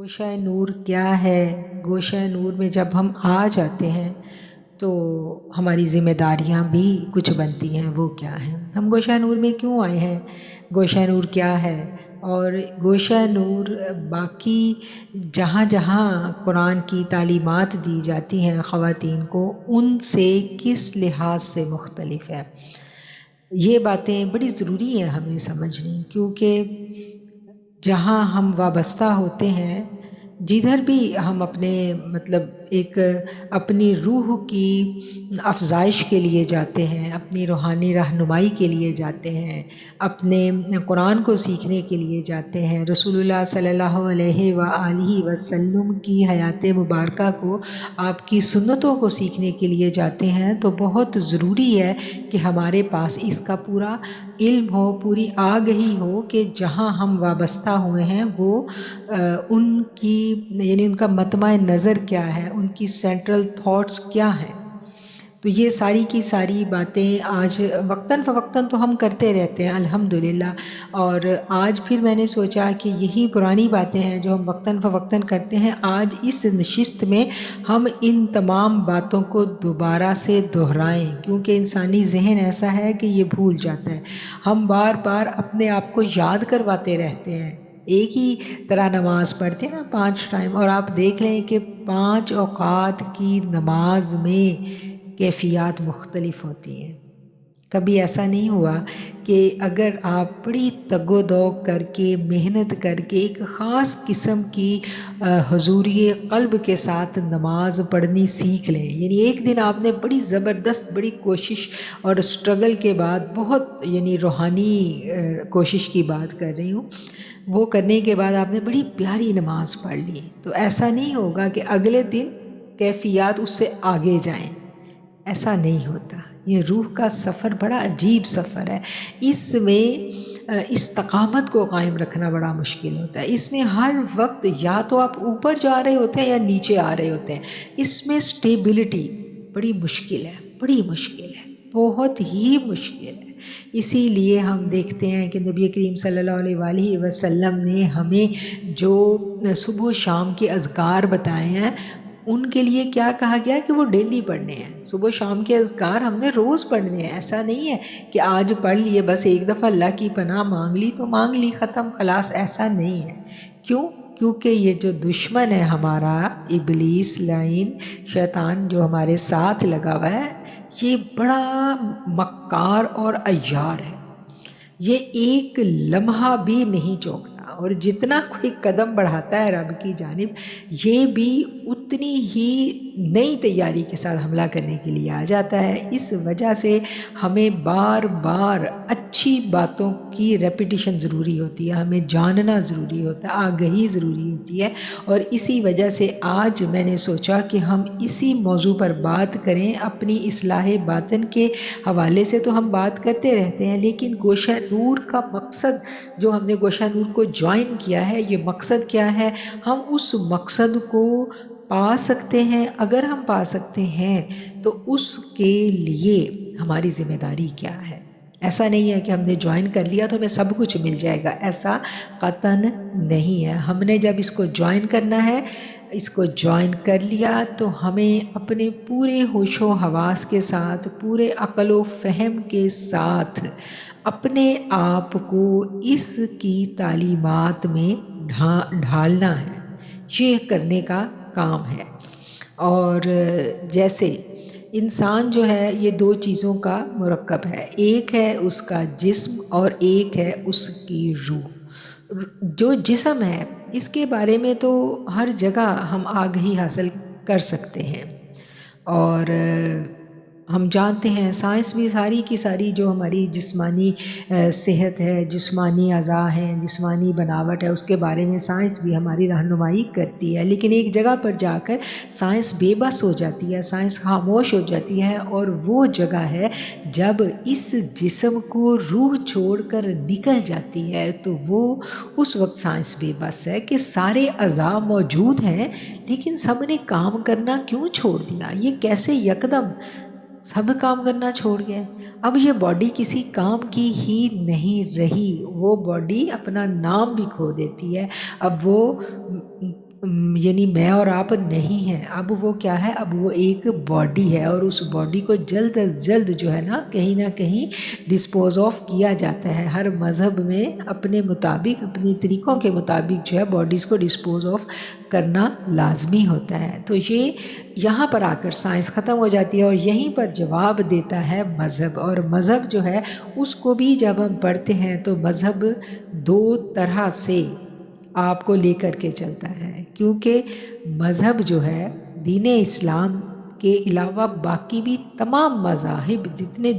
گوشہ نور کیا ہے؟ گوشہ نور میں جب ہم آ جاتے ہیں تو ہماری ذمہ داریاں بھی کچھ بنتی ہیں. وہ کیا ہیں؟ ہم گوشہ نور میں کیوں آئے ہیں؟ گوشہ نور کیا ہے؟ اور گوشہ نور باقی جہاں جہاں قرآن کی تعلیمات دی جاتی ہیں خواتین کو، ان سے کس لحاظ سے مختلف ہے؟ یہ باتیں بڑی ضروری ہیں ہمیں سمجھنی، کیونکہ جہاں ہم وابستہ ہوتے ہیں، جدھر بھی ہم اپنے ایک اپنی روح کی افزائش کے لیے جاتے ہیں، اپنی روحانی رہنمائی کے لیے جاتے ہیں، اپنے قرآن کو سیکھنے کے لیے جاتے ہیں، رسول اللہ صلی اللہ علیہ وآلہ وسلم کی حیات مبارکہ کو، آپ کی سنتوں کو سیکھنے کے لیے جاتے ہیں، تو بہت ضروری ہے کہ ہمارے پاس اس کا پورا علم ہو، پوری آگہی ہو کہ جہاں ہم وابستہ ہوئے ہیں وہ ان کی یعنی ان کا مطمع نظر کیا ہے، ان کی سینٹرل تھاٹس کیا ہیں. تو یہ ساری کی ساری باتیں آج وقتاً فوقتاً تو ہم کرتے رہتے ہیں الحمدللہ، اور آج پھر میں نے سوچا کہ یہی پرانی باتیں ہیں جو ہم وقتاً فوقتاً کرتے ہیں، آج اس نشست میں ہم ان تمام باتوں کو دوبارہ سے دہرائیں، کیونکہ انسانی ذہن ایسا ہے کہ یہ بھول جاتا ہے. ہم بار بار اپنے آپ کو یاد کرواتے رہتے ہیں، ایک ہی طرح نماز پڑھتے ہیں نا 5 ٹائم، اور آپ دیکھ لیں کہ 5 اوقات کی نماز میں کیفیات مختلف ہوتی ہیں. کبھی ایسا نہیں ہوا کہ اگر آپ بڑی تگ و دو کر کے محنت کر کے ایک خاص قسم کی حضوری قلب کے ساتھ نماز پڑھنی سیکھ لیں، یعنی ایک دن آپ نے بڑی زبردست بڑی کوشش اور سٹرگل کے بعد بہت یعنی روحانی کوشش کی بات کر رہی ہوں، وہ کرنے کے بعد آپ نے بڑی پیاری نماز پڑھ لی، تو ایسا نہیں ہوگا کہ اگلے دن کیفیات اس سے آگے جائیں. ایسا نہیں ہوتا. یہ روح کا سفر بڑا عجیب سفر ہے. اس میں استقامت کو قائم رکھنا بڑا مشکل ہوتا ہے. اس میں ہر وقت یا تو آپ اوپر جا رہے ہوتے ہیں یا نیچے آ رہے ہوتے ہیں. اس میں سٹیبلٹی بڑی مشکل ہے، بڑی مشکل ہے، بہت ہی مشکل ہے. اسی لیے ہم دیکھتے ہیں کہ نبی کریم صلی اللہ علیہ وآلہ وسلم نے ہمیں جو صبح و شام کے اذکار بتائے ہیں، ان کے لیے کیا کہا گیا کہ وہ ڈیلی پڑھنے ہیں. صبح و شام کے اذکار ہم نے روز پڑھنے ہیں. ایسا نہیں ہے کہ آج پڑھ لیے بس ایک دفعہ اللہ کی پناہ مانگ لی تو مانگ لی، ختم خلاص. ایسا نہیں ہے. کیوں؟ کیونکہ یہ جو دشمن ہے ہمارا، ابلیس لعین شیطان جو ہمارے ساتھ لگا ہوا ہے، یہ بڑا مکار اور عیار ہے. یہ ایک لمحہ بھی نہیں چوکتا، اور جتنا کوئی قدم بڑھاتا ہے رب کی جانب، یہ بھی اتنی ہی نئی تیاری کے ساتھ حملہ کرنے کے لیے آ جاتا ہے. اس وجہ سے ہمیں بار بار اچھی باتوں کی ریپیٹیشن ضروری ہوتی ہے، ہمیں جاننا ضروری ہوتا ہے، آگہی ضروری ہوتی ہے. اور اسی وجہ سے آج میں نے سوچا کہ ہم اسی موضوع پر بات کریں. اپنی اصلاح باطن کے حوالے سے تو ہم بات کرتے رہتے ہیں، لیکن گوشہ نور کا مقصد جو ہم نے گوشہ نور کو جوائن کیا ہے، یہ مقصد کیا ہے؟ ہم اس مقصد کو پا سکتے ہیں. اگر ہم پا سکتے ہیں تو اس کے لیے ہماری ذمہ داری کیا ہے؟ ایسا نہیں ہے کہ ہم نے جوائن کر لیا تو ہمیں سب کچھ مل جائے گا، ایسا قطعاً نہیں ہے. ہم نے جب اس کو جوائن کرنا ہے، اس کو جوائن کر لیا تو ہمیں اپنے پورے ہوش و حواس کے ساتھ، پورے عقل و فہم کے ساتھ اپنے آپ کو اس کی تعلیمات میں ڈھالنا ہے. یہ کرنے کا کام ہے. اور جیسے انسان جو ہے یہ 2 چیزوں کا مرکب ہے، ایک ہے اس کا جسم اور ایک ہے اس کی روح. جو جسم ہے اس کے بارے میں تو ہر جگہ ہم آگہی حاصل کر سکتے ہیں، اور ہم جانتے ہیں سائنس بھی ساری کی ساری جو ہماری جسمانی صحت ہے، جسمانی اعضاء ہیں، جسمانی بناوٹ ہے، اس کے بارے میں سائنس بھی ہماری رہنمائی کرتی ہے. لیکن ایک جگہ پر جا کر سائنس بے بس ہو جاتی ہے، سائنس خاموش ہو جاتی ہے، اور وہ جگہ ہے جب اس جسم کو روح چھوڑ کر نکل جاتی ہے. تو وہ اس وقت سائنس بے بس ہے کہ سارے اعضاء موجود ہیں لیکن سب نے کام کرنا کیوں چھوڑ دیا؟ یہ کیسے یکدم سب کام کرنا چھوڑ گئے؟ اب یہ باڈی کسی کام کی ہی نہیں رہی، وہ باڈی اپنا نام بھی کھو دیتی ہے. اب وہ یعنی میں اور آپ نہیں ہیں، اب وہ کیا ہے، اب وہ ایک باڈی ہے، اور اس باڈی کو جلد از جلد جو ہے نا کہیں ڈسپوز آف کیا جاتا ہے۔ ہر مذہب میں اپنے مطابق، اپنی طریقوں کے مطابق جو ہے باڈیز کو ڈسپوز آف کرنا لازمی ہوتا ہے۔ تو یہ یہاں پر آ کر سائنس ختم ہو جاتی ہے، اور یہیں پر جواب دیتا ہے مذہب۔ اور مذہب جو ہے اس کو بھی جب ہم پڑھتے ہیں تو مذہب دو طرح سے آپ کو لے کر کے چلتا ہے، کیونکہ مذہب جو ہے دین اسلام کے علاوہ باقی بھی تمام مذاہب جتنے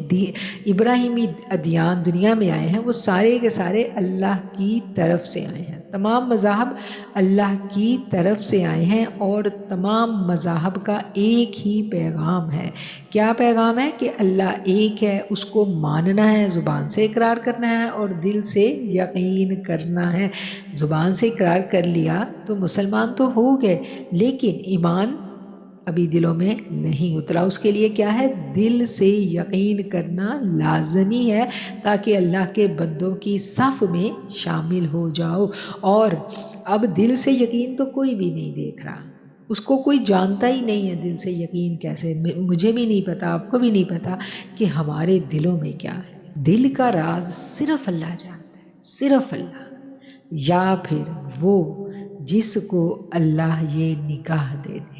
ابراہیمی ادیان دنیا میں آئے ہیں وہ سارے کے سارے اللہ کی طرف سے آئے ہیں۔ تمام مذاہب اللہ کی طرف سے آئے ہیں، اور تمام مذاہب کا ایک ہی پیغام ہے۔ کیا پیغام ہے؟ کہ اللہ ایک ہے، اس کو ماننا ہے، زبان سے اقرار کرنا ہے اور دل سے یقین کرنا ہے۔ زبان سے اقرار کر لیا تو مسلمان تو ہو گئے، لیکن ایمان ابھی دلوں میں نہیں اترا۔ اس کے لیے کیا ہے؟ دل سے یقین کرنا لازمی ہے، تاکہ اللہ کے بندوں کی صف میں شامل ہو جاؤ۔ اور اب دل سے یقین تو کوئی بھی نہیں دیکھ رہا، اس کو کوئی جانتا ہی نہیں ہے دل سے یقین کیسے۔ مجھے بھی نہیں پتا، آپ کو بھی نہیں پتا کہ ہمارے دلوں میں کیا ہے۔ دل کا راز صرف اللہ جانتا ہے، صرف اللہ، یا پھر وہ جس کو اللہ یہ نکاح دے دے۔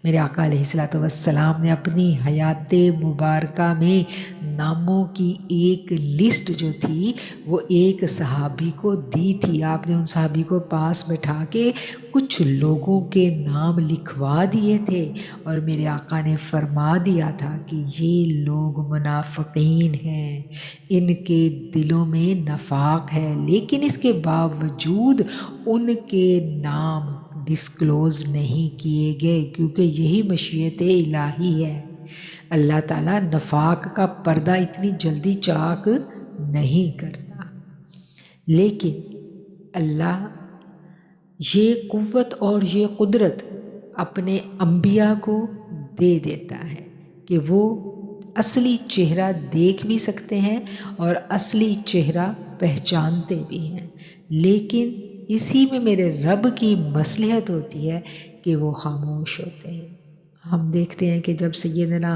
میرے آقا علیہ السلام نے اپنی حیات مبارکہ میں ناموں کی ایک لسٹ جو تھی وہ ایک صحابی کو دی تھی۔ آپ نے ان صحابی کو پاس بٹھا کے کچھ لوگوں کے نام لکھوا دیے تھے، اور میرے آقا نے فرما دیا تھا کہ یہ لوگ منافقین ہیں، ان کے دلوں میں نفاق ہے، لیکن اس کے باوجود ان کے نام ڈسکلوز نہیں کیے گئے، کیونکہ یہی مشیت الہی ہے۔ اللہ تعالیٰ نفاق کا پردہ اتنی جلدی چاک نہیں کرتا، لیکن اللہ یہ قوت اور یہ قدرت اپنے انبیاء کو دے دیتا ہے کہ وہ اصلی چہرہ دیکھ بھی سکتے ہیں اور اصلی چہرہ پہچانتے بھی ہیں، لیکن اسی میں میرے رب کی مصلحت ہوتی ہے کہ وہ خاموش ہوتے ہیں۔ ہم دیکھتے ہیں کہ جب سیدنا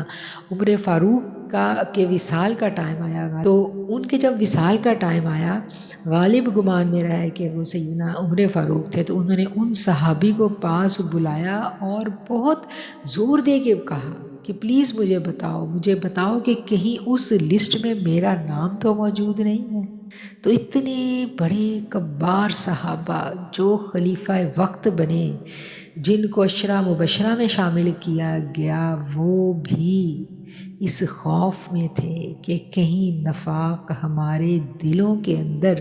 عمر فاروق کے وصال کا ٹائم آیا تو ان کے جب وصال کا ٹائم آیا، غالب گمان میرا ہے کہ وہ سیدنا عمر فاروق تھے، تو انہوں نے ان صحابی کو پاس بلایا اور بہت زور دے کے کہا کہ پلیز مجھے بتاؤ کہ کہیں اس لسٹ میں میرا نام تو موجود نہیں ہے۔ تو اتنے بڑے کبار صحابہ جو خلیفہ وقت بنے، جن کو عشرہ مبشرہ میں شامل کیا گیا، وہ بھی اس خوف میں تھے کہ کہیں نفاق ہمارے دلوں کے اندر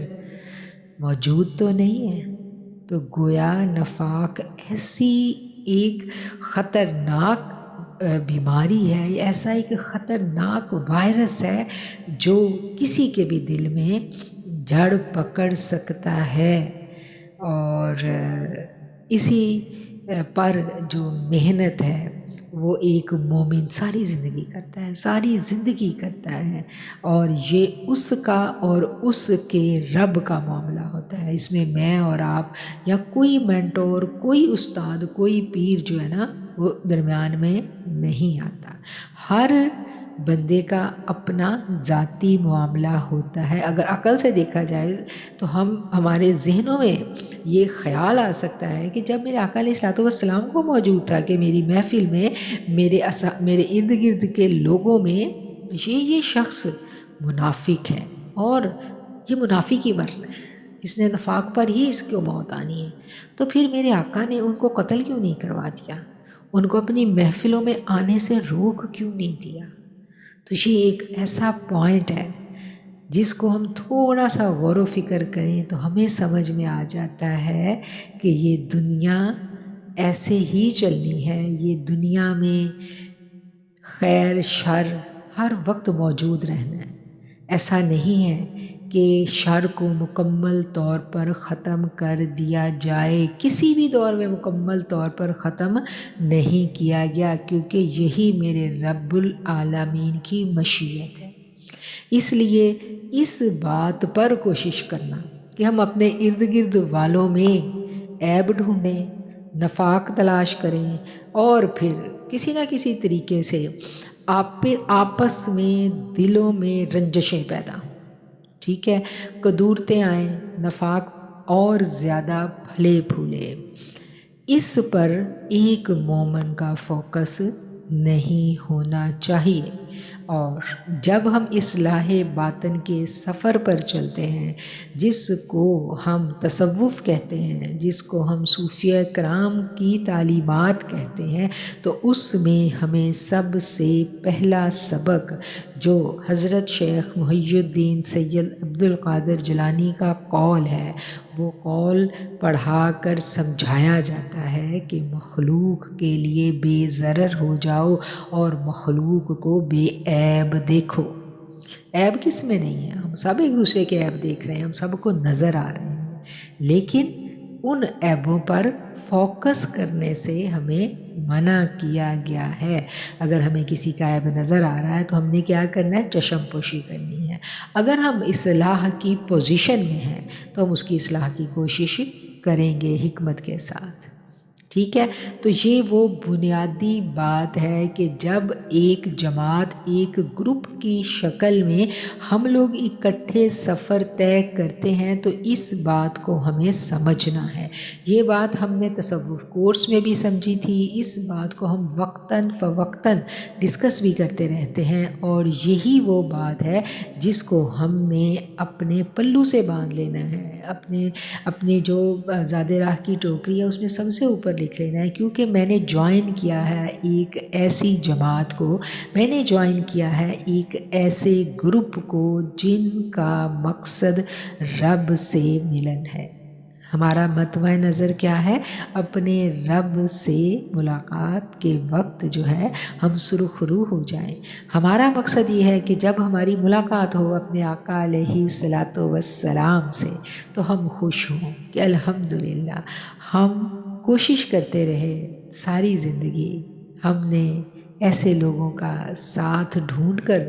موجود تو نہیں ہے۔ تو گویا نفاق ایسی ایک خطرناک بیماری ہے، ایسا ایک خطرناک وائرس ہے جو کسی کے بھی دل میں جڑ پکڑ سکتا ہے، اور اسی پر جو محنت ہے وہ ایک مومن ساری زندگی کرتا ہے، اور یہ اس کا اور اس کے رب کا معاملہ ہوتا ہے۔ اس میں میں اور آپ یا کوئی مینٹور، کوئی استاد، کوئی پیر جو ہے نا وہ درمیان میں نہیں آتا۔ ہر بندے کا اپنا ذاتی معاملہ ہوتا ہے۔ اگر عقل سے دیکھا جائے تو ہمارے ذہنوں میں یہ خیال آ سکتا ہے کہ جب میرے آقا علیہ السلام کو موجود تھا کہ میری محفل میں میرے ارد گرد کے لوگوں میں یہ شخص منافق ہے، اور یہ منافق ہی مرنا ہے، اس نے نفاق پر ہی اس کو موت آنی ہے، تو پھر میرے آقا نے ان کو قتل کیوں نہیں کروا دیا؟ ان کو اپنی محفلوں میں آنے سے روک کیوں نہیں دیا؟ تو یہ ایک ایسا پوائنٹ ہے جس کو ہم تھوڑا سا غور و فکر کریں تو ہمیں سمجھ میں آ جاتا ہے کہ یہ دنیا ایسے ہی چلنی ہے۔ یہ دنیا میں خیر شر ہر وقت موجود رہنا ہے۔ ایسا نہیں ہے کہ شر کو مکمل طور پر ختم کر دیا جائے، کسی بھی دور میں مکمل طور پر ختم نہیں کیا گیا، کیونکہ یہی میرے رب العالمین کی مشیت ہے۔ اس لیے اس بات پر کوشش کرنا کہ ہم اپنے ارد گرد والوں میں عیب ڈھونڈیں، نفاق تلاش کریں اور پھر کسی نہ کسی طریقے سے آپس میں دلوں میں رنجشیں پیدا ہوں، ٹھیک ہے، قدورتیں آئیں، نفاق اور زیادہ پھلے پھولے، اس پر ایک مومن کا فوکس نہیں ہونا چاہیے۔ اور جب ہم اصلاح باطن کے سفر پر چلتے ہیں، جس کو ہم تصوف کہتے ہیں، جس کو ہم صوفیہ کرام کی تعلیمات کہتے ہیں، تو اس میں ہمیں سب سے پہلا سبق جو حضرت شیخ محی الدین سید عبد القادر جیلانی کا قول ہے، وہ قول پڑھا کر سمجھایا جاتا ہے کہ مخلوق کے لیے بے ضرر ہو جاؤ اور مخلوق کو بے عیب دیکھو۔ عیب کس میں نہیں ہے؟ ہم سب ایک دوسرے کے عیب دیکھ رہے ہیں، ہم سب کو نظر آ رہے ہیں، لیکن ان عیبوں پر فوکس کرنے سے ہمیں منع کیا گیا ہے۔ اگر ہمیں کسی کا عیب نظر آ رہا ہے تو ہم نے کیا کرنا ہے؟ چشم پوشی کرنی ہے۔ اگر ہم اصلاح کی پوزیشن میں ہیں تو ہم اس کی اصلاح کی کوشش کریں گے حکمت کے ساتھ، ٹھیک ہے۔ تو یہ وہ بنیادی بات ہے کہ جب ایک جماعت، ایک گروپ کی شکل میں ہم لوگ اکٹھے سفر طے کرتے ہیں تو اس بات کو ہمیں سمجھنا ہے۔ یہ بات ہم نے تصوف کورس میں بھی سمجھی تھی، اس بات کو ہم وقتاً فوقتاً ڈسکس بھی کرتے رہتے ہیں، اور یہی وہ بات ہے جس کو ہم نے اپنے پلو سے باندھ لینا ہے، اپنے جو زاد راہ کی ٹوکری ہے اس میں سب سے اوپر لکھ لینا ہے، کیونکہ میں نے جوائن کیا ہے ایک ایسی جماعت کو، میں نے جوائن کیا ہے ایک ایسے گروپ کو جن کا مقصد رب سے ملن ہے۔ ہمارا متوع نظر کیا ہے؟ اپنے رب سے ملاقات کے وقت جو ہے ہم سرخرو ہو جائیں۔ ہمارا مقصد یہ ہے کہ جب ہماری ملاقات ہو اپنے آقا علیہ الصلوۃ والسلام سے تو ہم خوش ہوں کہ الحمدللہ ہم کوشش کرتے رہے ساری زندگی، ہم نے ایسے لوگوں کا ساتھ ڈھونڈ کر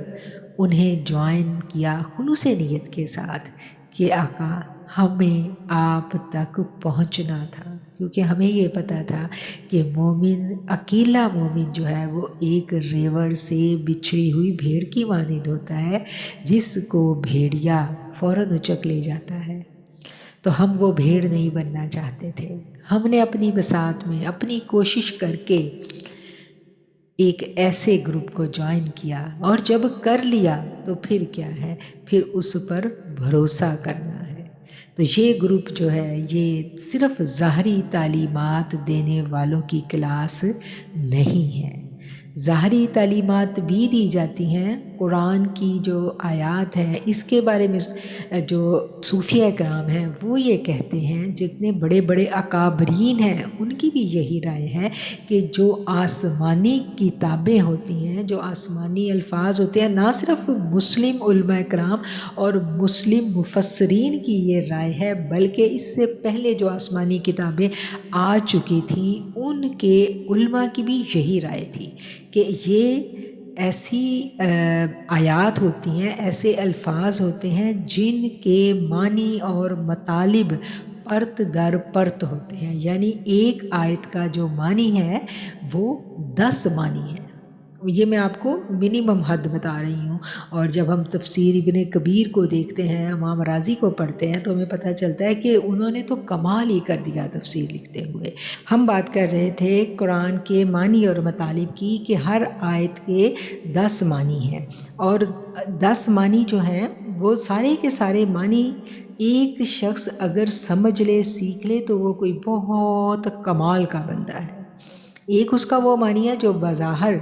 انہیں جوائن کیا خلوص نیت کے ساتھ کہ آقا ہمیں آپ تک پہنچنا تھا، کیونکہ ہمیں یہ پتا تھا کہ مومن، اکیلا مومن جو ہے وہ ایک ریوڑ سے بچھڑی ہوئی بھیڑ کی مانند ہوتا ہے جس کو بھیڑیا فوراً اچک لے جاتا ہے۔ تو ہم وہ بھیڑ نہیں بننا چاہتے تھے، ہم نے اپنی بساط میں اپنی کوشش کر کے ایک ایسے گروپ کو جوائن کیا، اور جب کر لیا تو پھر کیا ہے؟ پھر اس پر بھروسہ کرنا ہے۔ تو یہ گروپ جو ہے یہ صرف ظاہری تعلیمات دینے والوں کی کلاس نہیں ہے، ظاہری تعلیمات بھی دی جاتی ہیں۔ قرآن کی جو آیات ہیں اس کے بارے میں جو صوفیہ کرام ہیں وہ یہ کہتے ہیں، جتنے بڑے بڑے اکابرین ہیں ان کی بھی یہی رائے ہے کہ جو آسمانی کتابیں ہوتی ہیں، جو آسمانی الفاظ ہوتے ہیں، نہ صرف مسلم علماء کرام اور مسلم مفسرین کی یہ رائے ہے بلکہ اس سے پہلے جو آسمانی کتابیں آ چکی تھیں ان کے علماء کی بھی یہی رائے تھی کہ یہ ایسی آیات ہوتی ہیں، ایسے الفاظ ہوتے ہیں جن کے معنی اور مطالب پرت در پرت ہوتے ہیں، یعنی ایک آیت کا جو معنی ہے وہ 10 معنی ہے۔ یہ میں آپ کو منیمم حد بتا رہی ہوں، اور جب ہم تفسیر ابن کبیر کو دیکھتے ہیں، امام رازی کو پڑھتے ہیں تو ہمیں پتہ چلتا ہے کہ انہوں نے تو کمال ہی کر دیا تفسیر لکھتے ہوئے۔ ہم بات کر رہے تھے قرآن کے معنی اور مطالب کی کہ ہر آیت کے 10 معنی ہیں، اور 10 معنی جو ہیں وہ سارے کے سارے معنی ایک شخص اگر سمجھ لے، سیکھ لے تو وہ کوئی بہت کمال کا بندہ ہے۔ ایک اس کا وہ معنی ہے جو بظاہر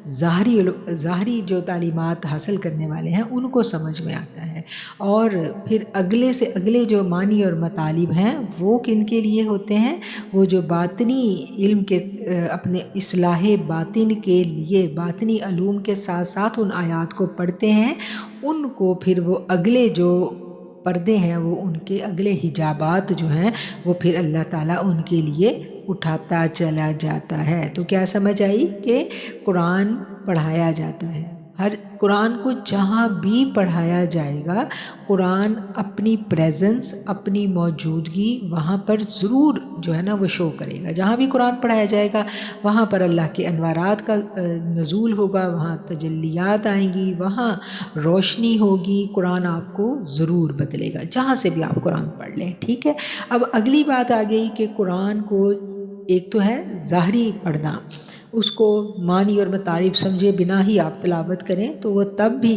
ظاہری جو تعلیمات حاصل کرنے والے ہیں ان کو سمجھ میں آتا ہے، اور پھر اگلے سے اگلے جو معنی اور مطالب ہیں وہ کن کے لیے ہوتے ہیں؟ وہ جو باطنی علم کے اپنے اصلاح باطن کے لیے باطنی علوم کے ساتھ ساتھ ان آیات کو پڑھتے ہیں، ان کو پھر وہ اگلے جو پردے ہیں، وہ ان کے اگلے حجابات جو ہیں وہ پھر اللہ تعالیٰ ان کے لیے اٹھاتا چلا جاتا ہے۔ تو کیا سمجھ آئی کہ قرآن پڑھایا جاتا ہے، ہر قرآن کو جہاں بھی پڑھایا جائے گا قرآن اپنی پریزنس اپنی موجودگی وہاں پر ضرور جو ہے نا وہ شو کرے گا. جہاں بھی قرآن پڑھایا جائے گا وہاں پر اللہ کے انوارات کا نزول ہوگا, وہاں تجلیات آئیں گی, وہاں روشنی ہوگی. قرآن آپ کو ضرور بدلے گا جہاں سے بھی آپ قرآن پڑھ لیں. ٹھیک ہے, اب اگلی بات آ گئی کہ قرآن کو ایک تو ہے ظاہری پڑھنا, اس کو معنی اور مطالب سمجھے بنا ہی آپ تلاوت کریں تو وہ تب بھی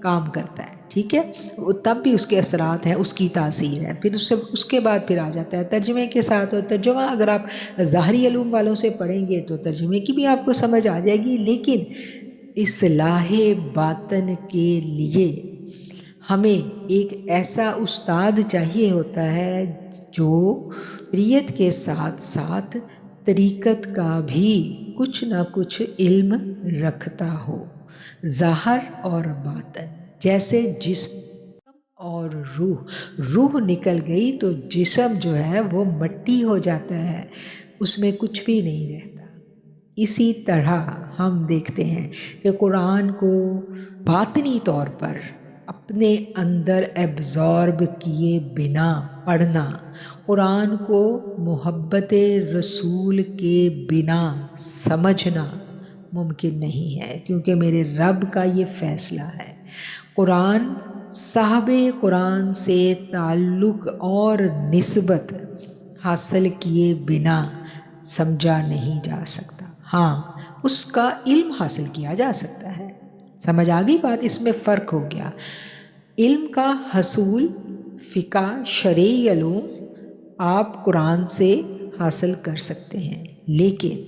کام کرتا ہے. ٹھیک ہے, وہ تب بھی اس کے اثرات ہیں, اس کی تاثیر ہے. پھر اس کے بعد پھر آ جاتا ہے ترجمے کے ساتھ, اور ترجمہ اگر آپ ظاہری علوم والوں سے پڑھیں گے تو ترجمے کی بھی آپ کو سمجھ آ جائے گی, لیکن اصلاح باطن کے لیے ہمیں ایک ایسا استاد چاہیے ہوتا ہے جو ریت کے ساتھ ساتھ طریقت کا بھی کچھ نہ کچھ علم رکھتا ہو. ظاہر اور باطن, جیسے جسم اور روح نکل گئی تو جسم جو ہے وہ مٹی ہو جاتا ہے, اس میں کچھ بھی نہیں رہتا. اسی طرح ہم دیکھتے ہیں کہ قرآن کو باطنی طور پر اپنے اندر ایبزارب کیے بنا پڑھنا, قرآن کو محبت رسول کے بنا سمجھنا ممکن نہیں ہے, کیونکہ میرے رب کا یہ فیصلہ ہے. قرآن صاحب قرآن سے تعلق اور نسبت حاصل کیے بنا سمجھا نہیں جا سکتا. ہاں, اس کا علم حاصل کیا جا سکتا ہے. سمجھ آ گئی بات؟ اس میں فرق ہو گیا. علم کا حصول فقہ شرعی علوم آپ قرآن سے حاصل کر سکتے ہیں, لیکن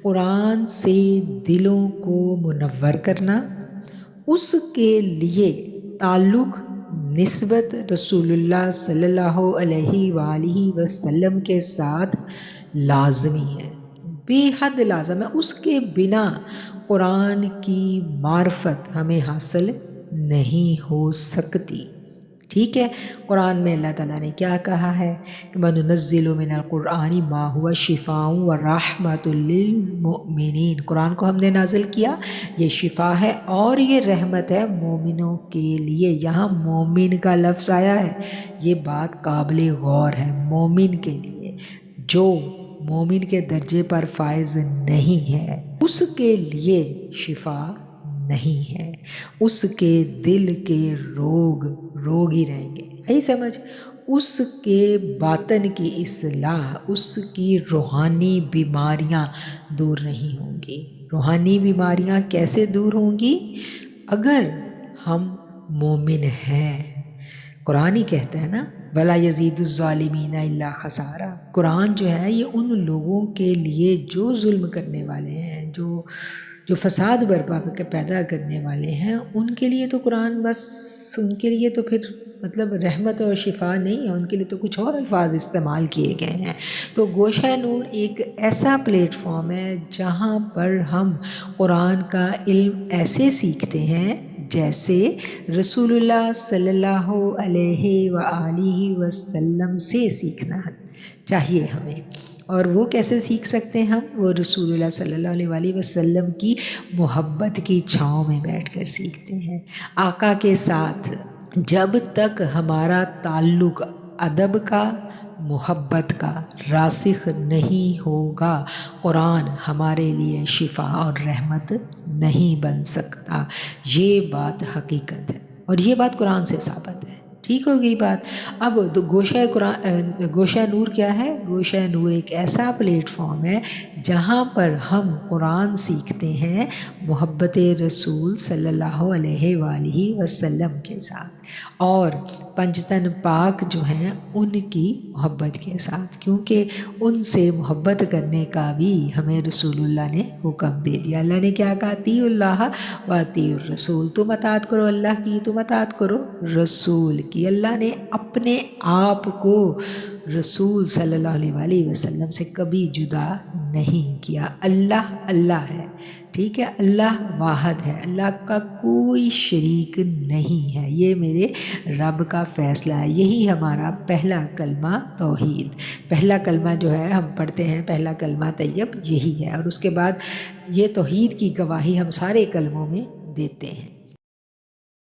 قرآن سے دلوں کو منور کرنا, اس کے لیے تعلق نسبت رسول اللہ صلی اللہ علیہ وآلہ وسلم کے ساتھ لازمی ہے, بے حد لازم ہے. اس کے بنا قرآن کی معرفت ہمیں حاصل نہیں ہو سکتی. ٹھیک ہے, قرآن میں اللہ تعالیٰ نے کیا کہا ہے کہ وَنُنَزِّلُ مِنَ الْقُرْآنِ مَا هُوَ شِفَاءٌ وَرَحْمَةٌ لِّلْمُؤْمِنِينَ. قرآن کو ہم نے نازل کیا, یہ شفا ہے اور یہ رحمت ہے مومنوں کے لیے. یہاں مومن کا لفظ آیا ہے, یہ بات قابل غور ہے. مومن کے لیے, جو مومن کے درجے پر فائز نہیں ہے اس کے لیے شفا نہیں ہے, اس کے دل کے روگ ہی رہیں گے. یہی سمجھ, اس کے باطن کی اصلاح, اس کی روحانی بیماریاں دور نہیں ہوں گی. روحانی بیماریاں کیسے دور ہوں گی؟ اگر ہم مومن ہیں. قرآن ہی کہتا ہے نا وَلَا يَزِيدُ الظَّالِمِينَ إِلَّا خَسَارًا. قرآن جو ہے یہ ان لوگوں کے لیے جو ظلم کرنے والے ہیں, جو فساد برپا پیدا کرنے والے ہیں, ان کے لیے تو قرآن بس, ان کے لیے تو پھر مطلب رحمت اور شفا نہیں ہے, ان کے لیے تو کچھ اور الفاظ استعمال کیے گئے ہیں. تو گوشہ نور ایک ایسا پلیٹ فارم ہے جہاں پر ہم قرآن کا علم ایسے سیکھتے ہیں جیسے رسول اللہ صلی اللہ علیہ وآلہ وسلم سے سیکھنا چاہیے ہمیں. اور وہ کیسے سیکھ سکتے ہیں ہم؟ وہ رسول اللہ صلی اللہ علیہ وآلہ وسلم کی محبت کی چھاؤں میں بیٹھ کر سیکھتے ہیں. آقا کے ساتھ جب تک ہمارا تعلق ادب کا, محبت کا راسخ نہیں ہوگا, قرآن ہمارے لیے شفا اور رحمت نہیں بن سکتا. یہ بات حقیقت ہے اور یہ بات قرآن سے ثابت ہے. ٹھیک ہو گئی بات. اب گوشہ نور کیا ہے؟ گوشہ نور ایک ایسا پلیٹ فارم ہے جہاں پر ہم قرآن سیکھتے ہیں محبت رسول صلی اللہ علیہ وآلہ وسلم کے ساتھ, اور پنجتن پاک جو ہیں ان کی محبت کے ساتھ, کیونکہ ان سے محبت کرنے کا بھی ہمیں رسول اللہ نے حکم دے دیا. اللہ نے کیا کہا؟ اطیعوا اللہ واطیعوا الرسول. تم اطاعت کرو اللہ کی, تم اطاعت کرو رسول کی. اللہ نے اپنے آپ کو رسول صلی اللہ علیہ وآلہ وسلم سے کبھی جدا نہیں کیا. اللہ اللہ ہے, ٹھیک ہے, اللہ واحد ہے, اللہ کا کوئی شریک نہیں ہے. یہ میرے رب کا فیصلہ ہے. یہی ہمارا پہلا کلمہ توحید, پہلا کلمہ جو ہے ہم پڑھتے ہیں, پہلا کلمہ طیب یہی ہے. اور اس کے بعد یہ توحید کی گواہی ہم سارے کلموں میں دیتے ہیں.